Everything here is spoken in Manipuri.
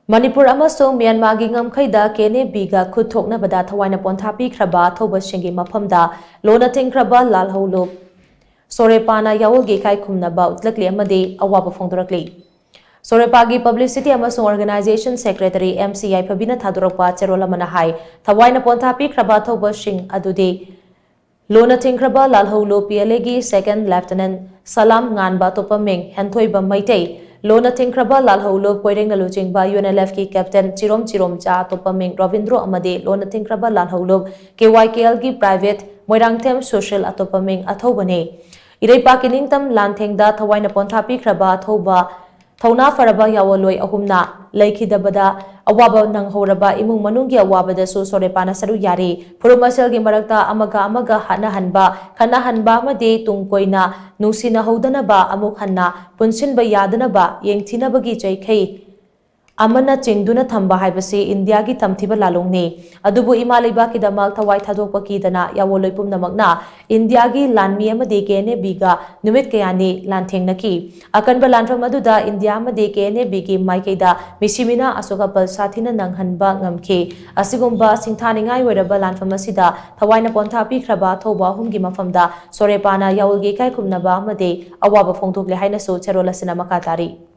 Manipur amasung Myanmar gi ngamkhaida kene biga khut thoknabada thawaina pontha PIKHRABA ATHOUBA SHING mafamda lona Thingkhraba Lup Sorepa na Yaol gi Ikai Khumnaba Utlakli Amadi Awaba Phongdorakli. Sorepa gi Publicity amasung Organization Secretary MCI Phabina Thadorakpa Cherola Manahai thawaina pontha PIKHRABA ATHOUBA SHING adudi lona Thingkhraba Lup PLA gi Second Lieutenant Salam Nganba Topaming Henthoiba Maitei Lona Thingkhraba Lup Koireng Naluchingba UNLF ki Captain Chirom Cha Topaming Ravindro Amadi Lona Thingkhraba Lup KYKL ki Private Moirangthem Social Atopaming Athoubane Irei Pakiningtam Lanthengda Thawaina Pontha PIKHRABA Athoba Thona Faraba Yawoloi Ahumna Laikhidabada Awaba Nanghoraba Imung Manunggi Awabada Su Sorepana Saru Yari Purumasel gi Marakta Amaga Hana Hanba Khana Hanba Amadi Tungkoina Nungsina Hodanaba Amuk Hanna Punsinba Yadanaba Yengthinabagi Chaikhei Amana Chingduna Thamba Haibasi India gi Tamthiba Lalongni Adubu Ima Leibaki Damal Thawai Thadokpa Kidana Yawoloi Pumnamakna India gi Lanmi Amadi Kene Biga Numit Kayani Lanthengnaki Akanba Lanfam Aduda India Amadi Kene Bigi Maikeda Misimina Asokapal Sathina Nanghanba Ngamkhe Asigumba Singthaningai Weraba Lanfam Asida Thawaina Pontha PIKHRABA Athoba Humgi Mafamda Sorepana Yaol gi Ikai Khumnaba Amadi Awaba Phongdorakli Hainasu Cherola Sina Makatari